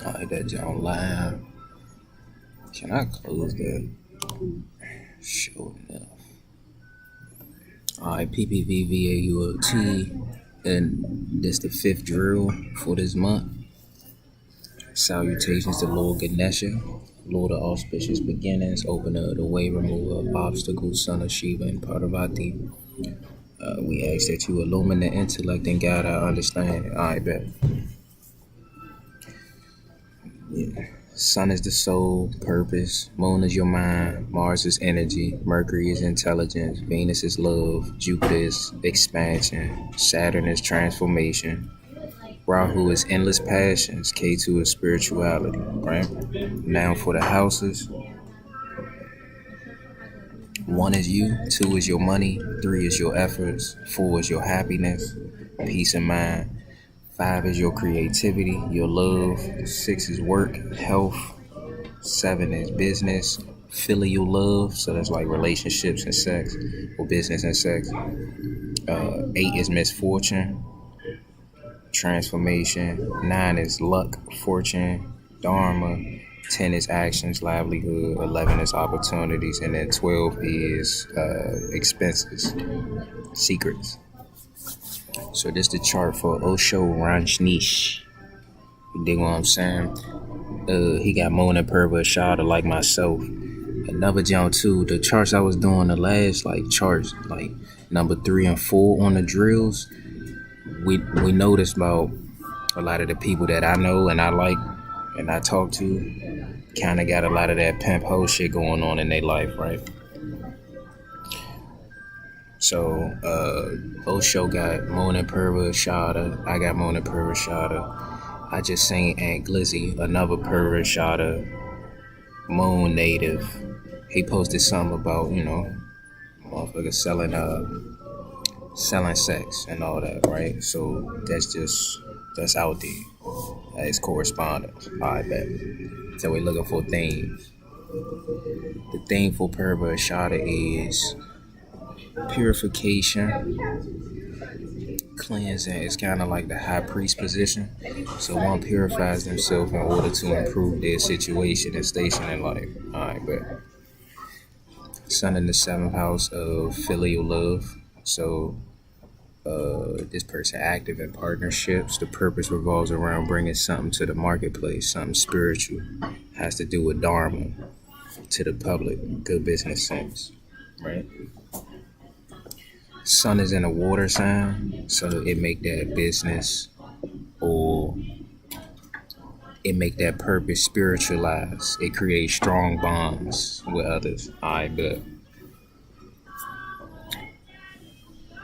Alright, that John live. Can I close that? Sure enough. Alright, PPVVAUOT, and this the 5th drill for this month. Salutations to Lord Ganesha, Lord of auspicious beginnings, opener of the way, remover of obstacles, son of Shiva and Parvati. We ask that you illuminate intellect and guide our understanding. Alright, bet. Yeah. Sun is the soul, purpose. Moon is your mind. Mars is energy. Mercury is intelligence. Venus is love. Jupiter is expansion. Saturn is transformation. Rahu is endless passions. K2 is spirituality, right? Now for the houses. 1 is you. 2 is your money. 3 is your efforts. 4 is your happiness, peace of mind. 5 is your creativity, your love. 6 is work, health. 7 is business, filial love. So that's like relationships and sex, or business and sex. 8 is misfortune, transformation. 9 is luck, fortune, dharma. 10 is actions, livelihood. 11 is opportunities. And then 12 is expenses, secrets. So this the chart for Osho Rajneesh. You dig what I'm saying? He got Mona Purva Shada like myself. Another John too. The charts I was doing, the last charts, like number 3 and 4 on the drills. We noticed about a lot of the people that I know and I like and I talk to kind of got a lot of that pimp hoe shit going on in their life, right? So, Osho got Mona Purva Shada. I got Mona Purva Shada. I just seen Aunt Glizzy, another Purva Shada, Moon native. He posted something about, motherfuckers selling sex and all that, right? So that's out there as correspondence. I bet. So we're looking for themes. The theme for Purva Shada is purification, cleansing. Is kind of like the high priest position. So one purifies themselves in order to improve their situation and station in life. Alright, but Sun in the 7th house of filial love. So this person active in partnerships. The purpose revolves around bringing something to the marketplace, something spiritual. Has to do with dharma to the public. Good business sense, right? Sun is in a water sign, so it make that business or it make that purpose spiritualized. It creates strong bonds with others. Alright, good.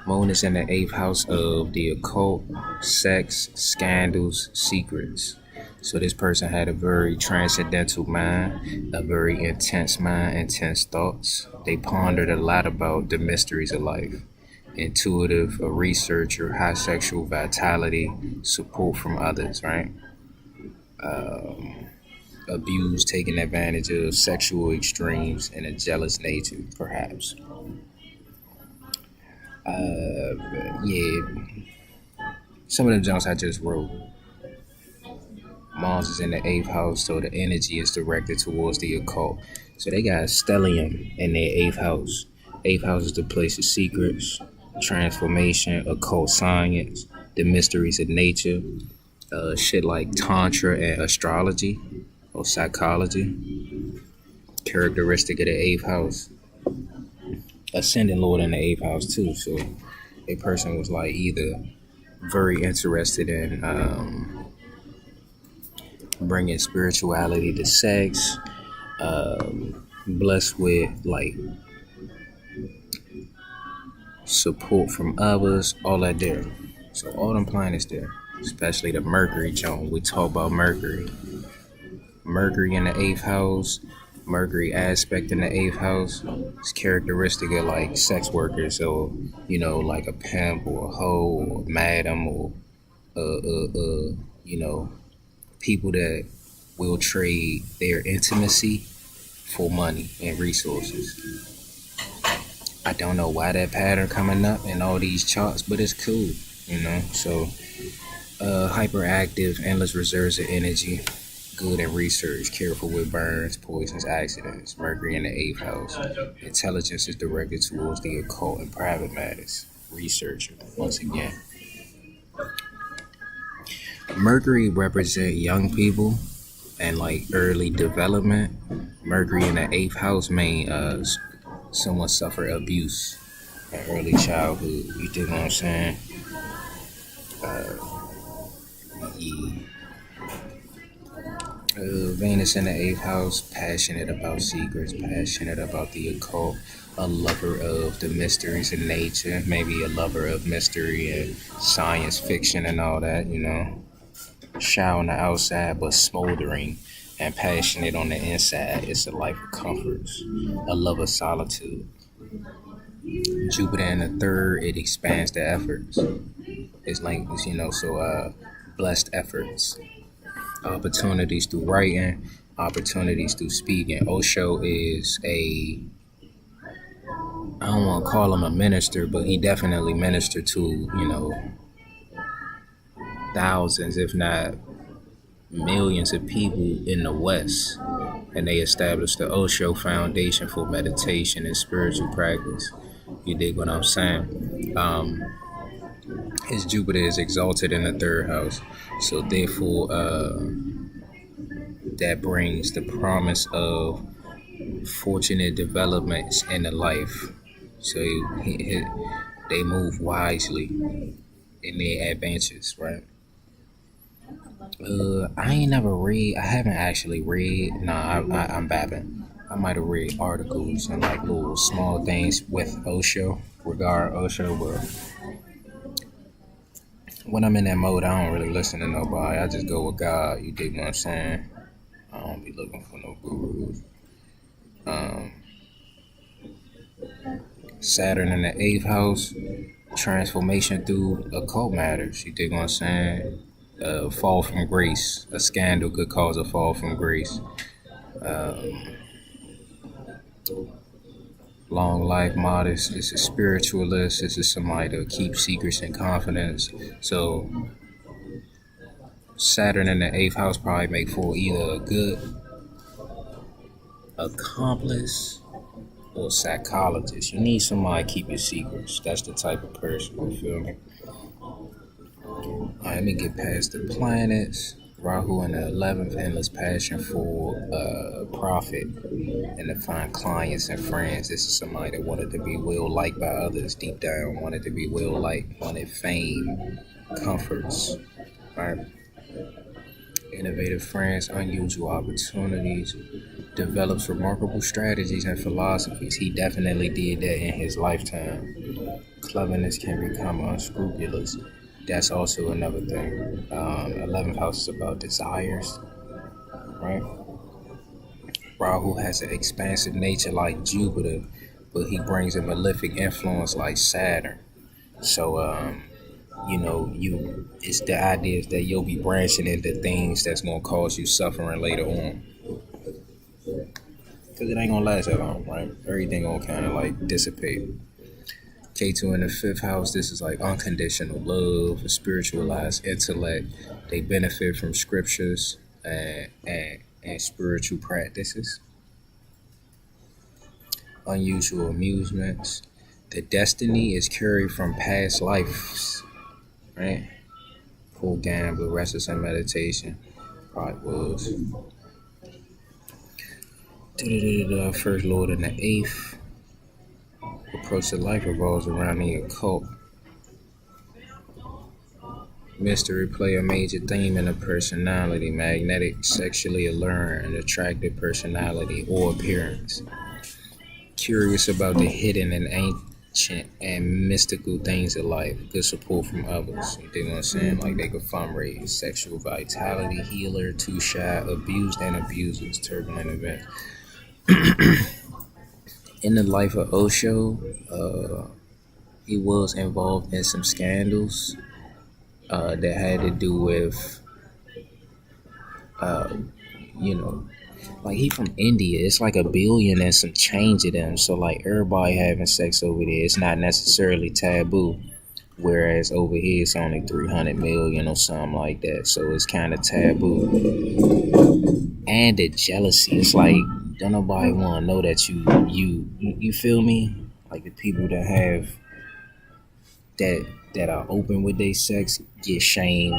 Moon is in the 8th house of the occult, sex, scandals, secrets. So this person had a very transcendental mind, a very intense mind, intense thoughts. They pondered a lot about the mysteries of life. Intuitive, a researcher, high sexual vitality, support from others, right? Abuse, taking advantage of sexual extremes, and a jealous nature, perhaps. Yeah. Some of them jumps I just wrote. Mars is in the 8th house, so the energy is directed towards the occult. So they got stellium in their 8th house. 8th house is the place of secrets, transformation, occult science, the mysteries of nature, shit like tantra and astrology or psychology. Characteristic of the 8th house. Ascending Lord in the 8th house too. So a person was like either very interested in bringing spirituality to sex, blessed with like support from others, all that there. So all them planets there, especially the Mercury zone. We talk about Mercury. Mercury in the 8th house, Mercury aspect in the 8th house. It's characteristic of like sex workers, or like a pimp or a hoe or a madam, or people that will trade their intimacy for money and resources. I don't know why that pattern coming up in all these charts, but it's cool. So hyperactive, endless reserves of energy, good at research, careful with burns, poisons, accidents. Mercury in the eighth house. Intelligence is directed towards the occult and private matters. Researcher, once again. Mercury represent young people and like early development. Mercury in the eighth house may someone suffer abuse in early childhood. You dig what I'm saying? Yeah. Venus in the eighth house, passionate about secrets, passionate about the occult, a lover of the mysteries of nature, maybe a lover of mystery and science fiction and all that, Shy on the outside, but smoldering and passionate on the inside. It's a life of comforts, a love of solitude. Jupiter in the third, it expands the efforts. It's like, blessed efforts. Opportunities through writing, opportunities through speaking. Osho is I don't want to call him a minister, but he definitely ministered to, thousands, if not millions of people in the West. And they established the Osho Foundation for meditation and spiritual practice. You dig what I'm saying? His Jupiter is exalted in the third house. So therefore, that brings the promise of fortunate developments in the life. So they move wisely in their adventures, right? I haven't actually read. I'm babbing. I might have read articles and like little small things with Osho, regard Osho, but when I'm in that mode, I don't really listen to nobody. I just go with God. You dig what I'm saying? I don't be looking for no gurus. Saturn in the eighth house, transformation through occult matters. You dig what I'm saying? Fall from grace. A scandal could cause a fall from grace. Long life, modest. It's a spiritualist. This is somebody to keep secrets and confidence. So Saturn in the eighth house probably make for either a good accomplice or psychologist. You need somebody to keep your secrets. That's the type of person, you feel me? Alright, let me get past the planets. Rahu in the 11th, endless passion for profit and to find clients and friends. This is somebody that wanted to be well liked by others deep down, wanted to be well liked, wanted fame, comforts, right? Innovative friends, unusual opportunities, develops remarkable strategies and philosophies. He definitely did that in his lifetime. Cleverness can become unscrupulous. That's also another thing. 11th house is about desires, right? Rahu has an expansive nature like Jupiter, but he brings a malefic influence like Saturn. So, it's the idea that you'll be branching into things that's gonna cause you suffering later on. Cause it ain't gonna last that long, right? Everything gonna kind of like dissipate. K2 in the fifth house, this is like unconditional love, a spiritualized intellect. They benefit from scriptures and spiritual practices. Unusual amusements. The destiny is carried from past lives, right? Poor gambler, restless in meditation. Probably was. First Lord in the eighth. Approach to life revolves around the occult. Mystery play a major theme in the personality, magnetic, sexually alluring, and attractive personality or appearance. Curious about the hidden and ancient and mystical things of life. Good support from others. You dig what I'm saying? Like they could fundraise. Sexual vitality, healer, too shy, abused and abusers, turbulent events. In the life of Osho, he was involved in some scandals that had to do with, like he from India. It's like 1 billion and some change of them. So like everybody having sex over there, it's not necessarily taboo. whereas over here it's only 300 million or something like that. So it's kind of taboo. And the jealousy, it's like don't nobody want to know that you feel me? Like the people that have that are open with their sex get shamed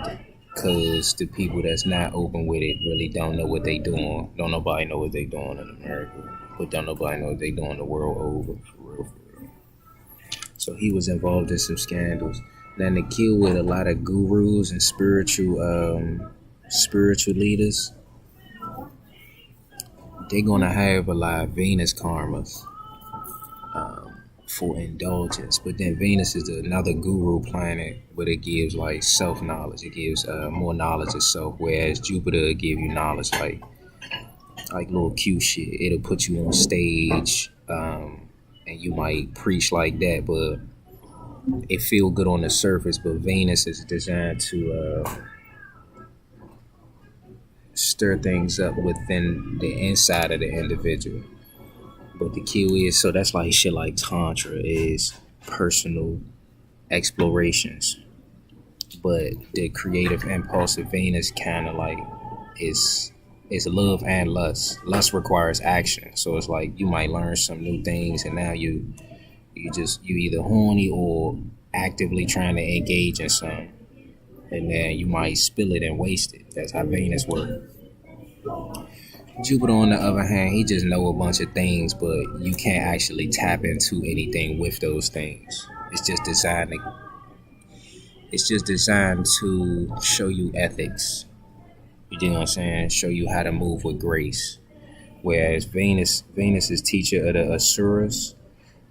because the people that's not open with it really don't know what they doing. Don't nobody know what they doing in America, but don't nobody know what they doing the world over, for real, for real. So he was involved in some scandals. Then to kill with a lot of gurus and spiritual leaders, they're gonna have a lot of Venus karmas for indulgence. But then Venus is another guru planet, but it gives like self knowledge. It gives more knowledge of self, whereas Jupiter will give you knowledge like little cute shit. It'll put you on stage, and you might preach like that, but it feel good on the surface. But Venus is designed to stir things up within the inside of the individual. But the key is, so that's like shit like Tantra is personal explorations. But the creative impulsive Venus kind of like is love and lust. Lust requires action. So it's like you might learn some new things and now you either horny or actively trying to engage in something. And then you might spill it and waste it. That's how Venus works. Jupiter, on the other hand, he just know a bunch of things, but you can't actually tap into anything with those things. It's just designed to show you ethics. You know what I'm saying? Show you how to move with grace. Whereas Venus is teacher of the Asuras.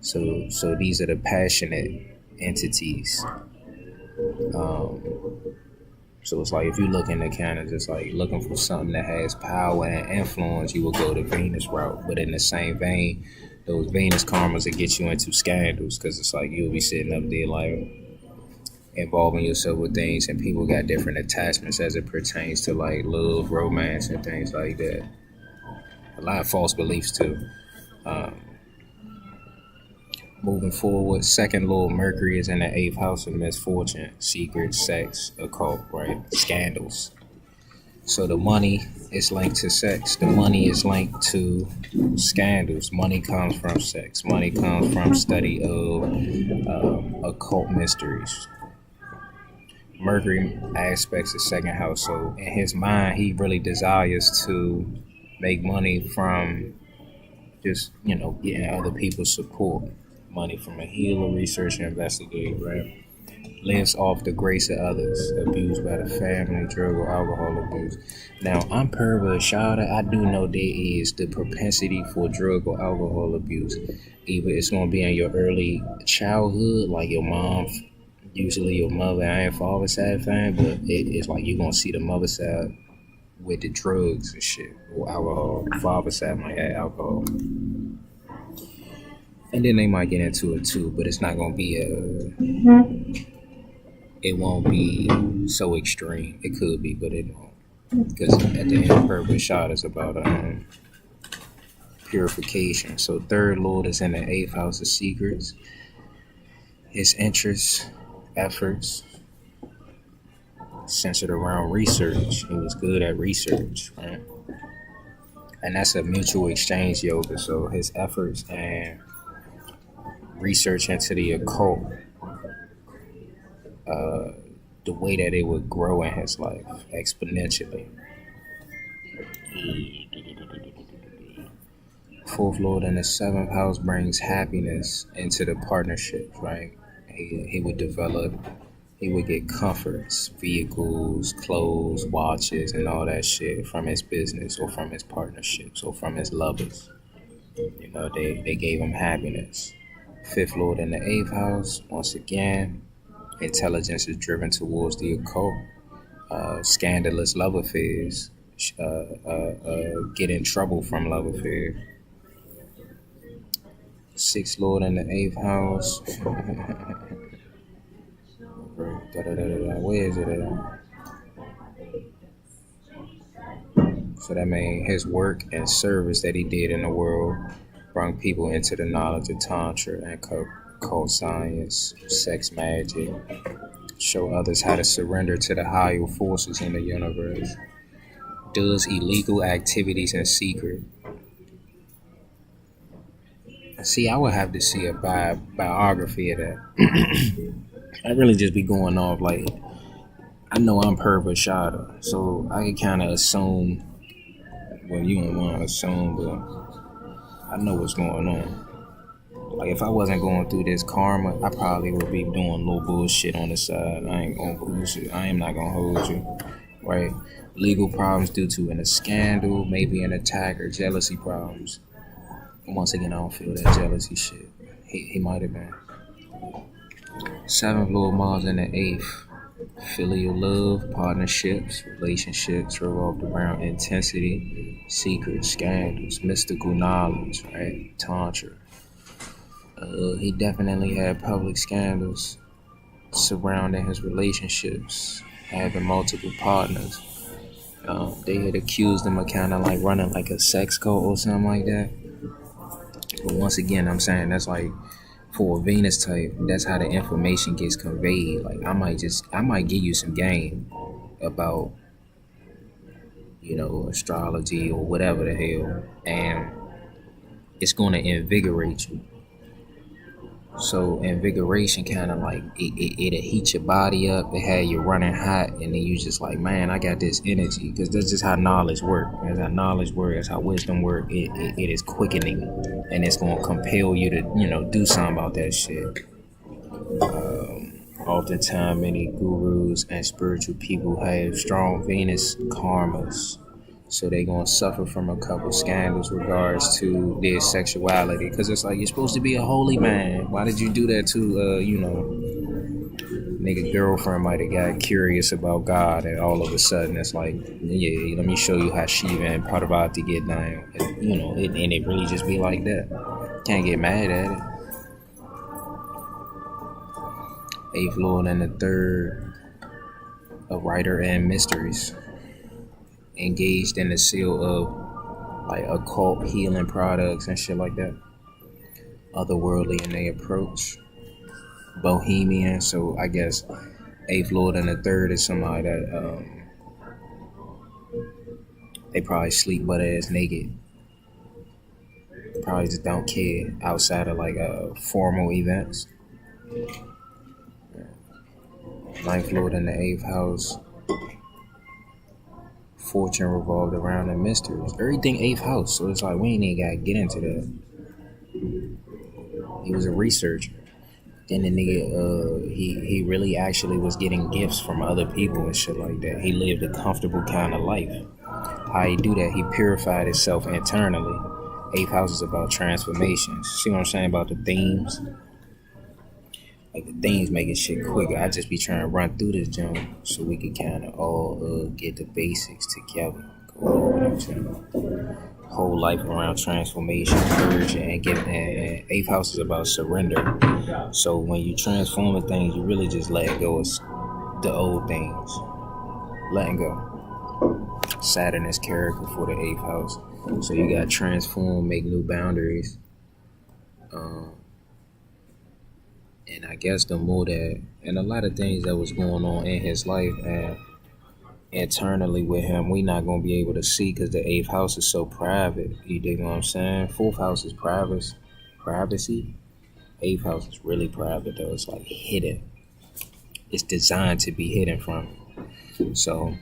So these are the passionate entities. So it's like if you're looking to kind of just like looking for something that has power and influence, you will go the Venus route. But in the same vein, those Venus karmas will get you into scandals because it's like you'll be sitting up there like involving yourself with things, and people got different attachments as it pertains to like love, romance, and things like that. A lot of false beliefs too. Moving forward, second Lord Mercury is in the 8th house of misfortune, secret, sex, occult, right? Scandals. So the money is linked to sex. The money is linked to scandals. Money comes from sex. Money comes from study of occult mysteries. Mercury aspects the second house. So in his mind, he really desires to make money from just, getting other people's support. Money from a healer, researcher, investigator, right? Lives off the grace of others, abused by the family, drug or alcohol abuse. Now, I'm per Shada. I do know there is the propensity for drug or alcohol abuse. Either it's going to be in your early childhood, like your mom, usually your mother and father side thing, but it's like you're going to see the mother side with the drugs and shit, or alcohol. Father side might have alcohol. And then they might get into it too, but it's not gonna be it won't be so extreme. It could be, but it won't. Because at the end, Purple Shot is about purification. So third Lord is in the 8th house of secrets. His interests, efforts, centered around research. He was good at research, right? And that's a mutual exchange yoga. So his efforts and research into the occult, the way that it would grow in his life exponentially. Fourth Lord in the 7th house brings happiness into the partnership, right? He would develop, he would get comforts, vehicles, clothes, watches, and all that shit from his business or from his partnerships or from his lovers. They gave him happiness. 5th Lord in the 8th house, once again, intelligence is driven towards the occult. Scandalous love affairs, get in trouble from love affairs. 6th Lord in the 8th house. Where is it at? So that means his work and service that he did in the world brought people into the knowledge of Tantra and Cult science, sex magic, show others how to surrender to the higher forces in the universe, does illegal activities in secret. See, I would have to see a biography of that. I really just be going off like I know I'm Pervert Shada, so I can kind of assume. Well, you don't want to assume, but I know what's going on. Like if I wasn't going through this karma, I probably would be doing a little bullshit on the side. I ain't gonna bullshit. I am not gonna hold you, right? Legal problems due to a scandal, maybe an attack or jealousy problems. And once again, I don't feel that jealousy shit. He might have been. Seventh Lord Mars in the eighth. Filial love, partnerships, relationships revolved around intensity, secrets, scandals, mystical knowledge, right? Tantra. He definitely had public scandals surrounding his relationships, having multiple partners. They had accused him of kind of like running like a sex cult or something like that. But once again, I'm saying that's like for a Venus type, that's how the information gets conveyed. Like I might give you some game about, astrology or whatever the hell, and it's going to invigorate you. So invigoration kind of like it'll heat your body up. It had you running hot, and then you just like, man, I got this energy, because that's just how knowledge works. That's how knowledge works. That's how wisdom works. It is quickening, and it's gonna compel you to do something about that shit. Oftentimes, many gurus and spiritual people have strong Venus karmas. So they gonna suffer from a couple scandals regards to their sexuality, because it's like you're supposed to be a holy man. Why did you do that to nigga girlfriend might have got curious about God, and all of a sudden it's like, yeah, let me show you how Shiva and Parvati get down. And it really just be like that. Can't get mad at it. Eighth Lord and the third, a writer and mysteries, engaged in the sale of like occult healing products and shit like that. Otherworldly in their approach. Bohemian, so I guess eighth lord and the third is somebody that they probably sleep butt ass naked. Probably just don't care outside of like formal events. Ninth lord in the eighth house. Fortune revolved around the mysteries. Everything eighth house, so it's like we ain't even gotta get into that. He was a researcher. Then the nigga, he really actually was getting gifts from other people and shit like that. He lived a comfortable kind of life. How he do that? He purified himself internally. Eighth house is about transformations. See what I'm saying about the themes? Like the themes making shit quicker. I just be trying to run through this jump so we can kind of all get the basics together. Go over them jump. Whole life around transformation, purging, and giving. And eighth house is about surrender. So when you transforming things, you really just letting go of the old things. Letting go. Saturn is character for the eighth house. So you got to transform, make new boundaries. And I guess the more that, and a lot of things that was going on in his life and internally with him, we not going to be able to see because the eighth house is so private. You dig what I'm saying? Fourth house is privacy. Eighth house is really private though. It's like hidden. It's designed to be hidden from you. So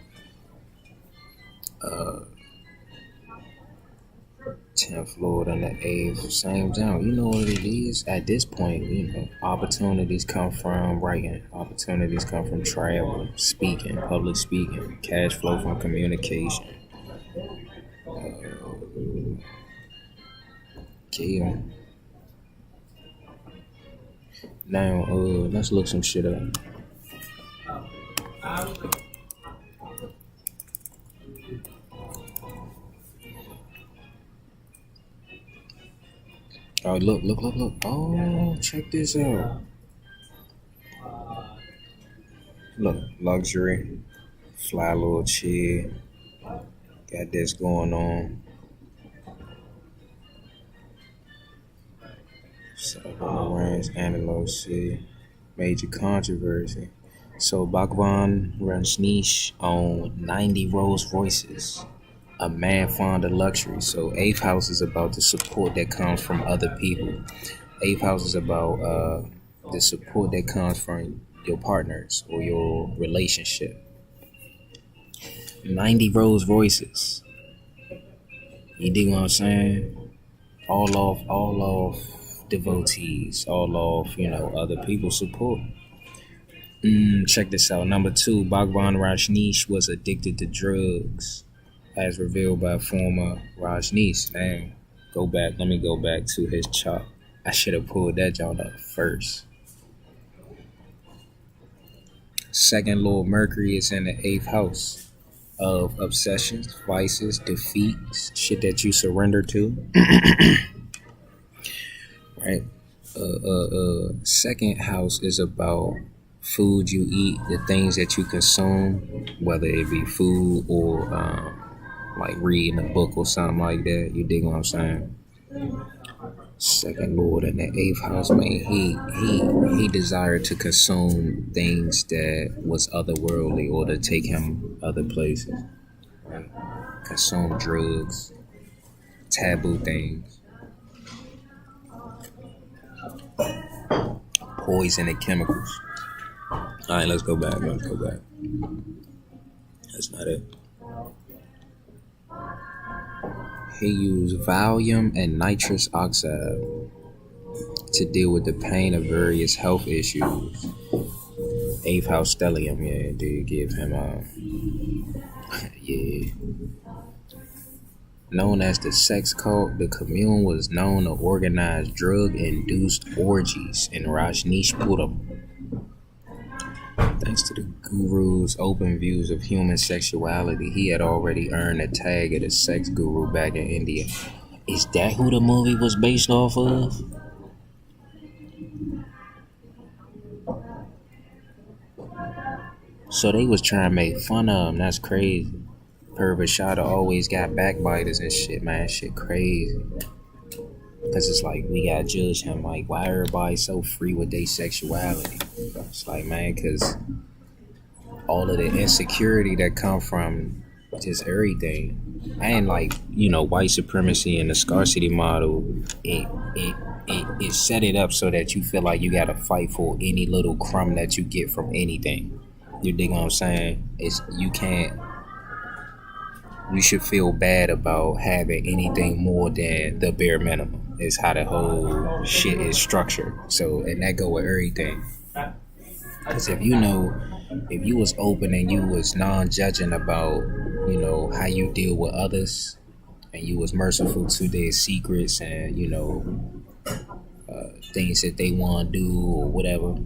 10th Lord and the 8th, same down. You know what it is? At this point, opportunities come from writing. Opportunities come from travel, speaking, public speaking, cash flow from communication. Yeah. Now, let's look some shit up. Oh, look. Oh, check this out. Look, luxury, fly little chill. Got this going on. Ranch, Analog City. Major controversy. So Bhagwan Rajneesh owned 90 Rolls Royces. A man fond of luxury. So eighth house is about the support that comes from other people. Eighth house is about the support that comes from your partners or your relationship. 90 Rolls Royces. You dig what I'm saying? All off devotees, all off, other people's support. Check this out. Number 2, Bhagwan Rajneesh was addicted to drugs, as revealed by former Rajneesh. Damn. Let me go back to his chart. I should have pulled that joint up first. Second Lord Mercury is in the 8th house of obsessions, vices, defeats, shit that you surrender to. Right? Second house is about food you eat, the things that you consume, whether it be food or like reading a book or something like that. You dig what I'm saying? Second Lord in the 8th house, man, he desired to consume things that was otherworldly or to take him other places. Right? Consume drugs, taboo things, poison and chemicals. Alright, let's go back. That's not it. He used Valium and nitrous oxide to deal with the pain of various health issues. 8th house stellium, yeah, did give him yeah. Known as the sex cult, the commune was known to organize drug-induced orgies in Rajneeshpuram. Thanks to the guru's open views of human sexuality, he had already earned a tag of the sex guru back in India. Is that who the movie was based off of? So they was trying to make fun of him. That's crazy. Pervert Shada always got backbiters and shit, man. Shit crazy. Because it's like, we gotta judge him. Like, why everybody so free with their sexuality? It's like, man, because all of the insecurity that come from just everything. And like, white supremacy and the scarcity model, it set it up so that you feel like you gotta fight for any little crumb that you get from anything. You dig what I'm saying? You should feel bad about having anything more than the bare minimum. Is how the whole shit is structured. So, and that go with everything. Because if you was open and you was non-judging about, how you deal with others, and you was merciful to their secrets and, things that they want to do or whatever,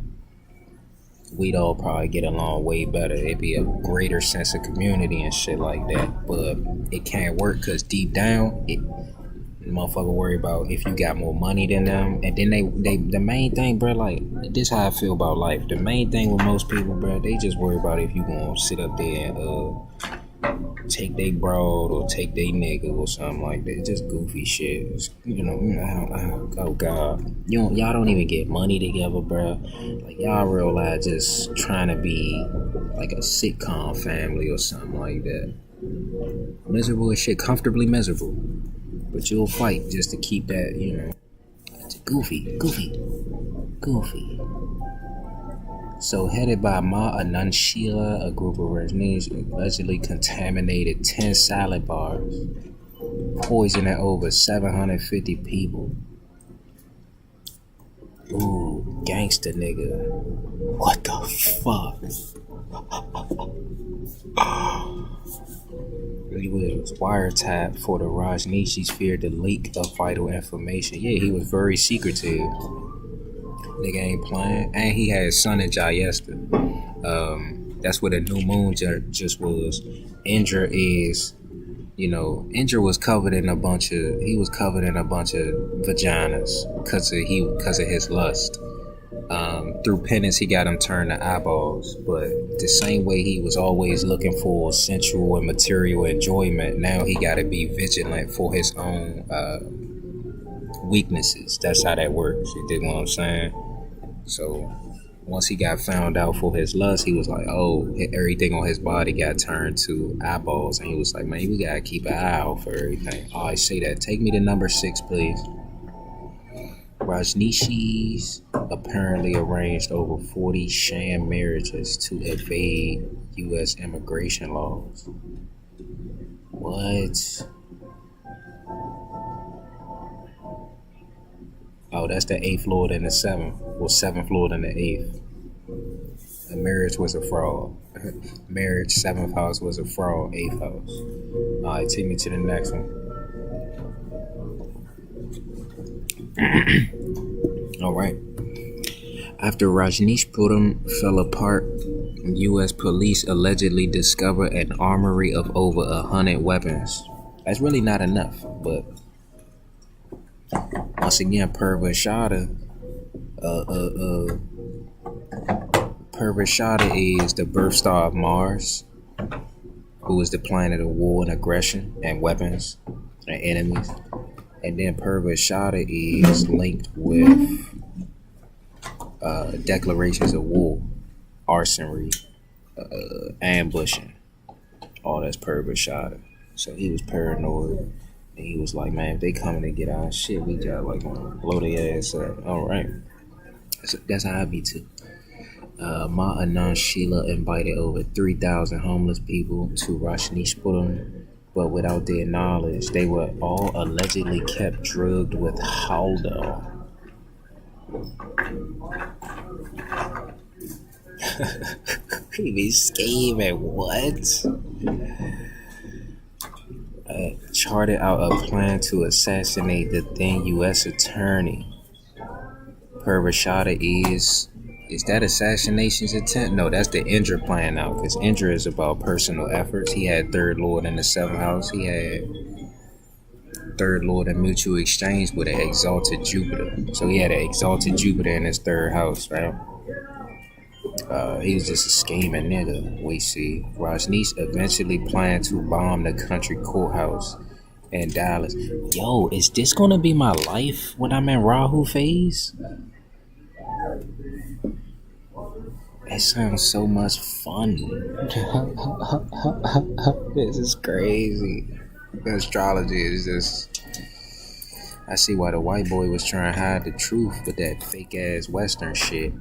we'd all probably get along way better. It'd be a greater sense of community and shit like that. But it can't work because deep down, motherfucker worry about if you got more money than them. And then they the main thing, bro, like, this how I feel about life. The main thing with most people, bro, they just worry about if you gonna sit up there and take they broad or take they nigga or something like that. Just goofy shit. It's, oh god, y'all don't even get money together, bro. Like, y'all real life just trying to be like a sitcom family or something like that. Miserable as shit, comfortably miserable. But you'll fight just to keep that, It's goofy. So, headed by Ma Anand Sheila, a group of Rajneesh allegedly contaminated 10 salad bars, poisoning over 750 people. Ooh, gangster nigga. What the fuck? He was wiretapped for the Rajneeshis feared the leak of vital information. Yeah, he was very secretive. Nigga ain't playing. And he had Sun and Jayesta. That's what a new moon just was. Indra is, Indra was covered in a bunch of vaginas because of his lust. Through penance, he got him turned to eyeballs. But the same way he was always looking for sensual and material enjoyment, now he got to be vigilant for his own weaknesses. That's how that works. You dig what I'm saying? So once he got found out for his lust, he was like, oh, everything on his body got turned to eyeballs. And he was like, man, we gotta keep an eye out for everything. Oh, I say that. Take me to number 6, please. Rajneeshis apparently arranged over 40 sham marriages to evade U.S. immigration laws. What? Oh, that's the 8th Lord and the 7th. Well, 7th Lord and the 8th. The marriage was a fraud. Marriage, 7th house was a fraud, 8th house. Alright, take me to the next one. Alright. After Rajneeshpuram fell apart, U.S. police allegedly discovered an armory of over 100 weapons. That's really not enough, but once again, Purvashada is the birth star of Mars, who is the planet of war and aggression and weapons and enemies. And then Purvashada is linked with declarations of war, arson, ambushing. All that's Purvashada. So he was paranoid. And he was like, man, if they coming to get our shit, we just like gonna blow their ass up. All right. So that's how I be too. Ma Anand Sheila invited over 3,000 homeless people to Rajneeshpuram, but without their knowledge, they were all allegedly kept drugged with Haldol. He be scheming, what? Charted out a plan to assassinate the then U.S. attorney. Purvashada is that assassination's attempt? No, that's the Indra plan now, because Indra is about personal efforts. He had 3rd Lord in the 7th house. He had 3rd Lord in mutual exchange with an exalted Jupiter. So he had an exalted Jupiter in his 3rd house, right? He was just a scheming nigga, we see. Rajneesh eventually planned to bomb the country courthouse in Dallas. Yo, is this gonna be my life when I'm in Rahu phase? It sounds so much fun. This is crazy. Astrology is just... I see why the white boy was trying to hide the truth with that fake ass Western shit.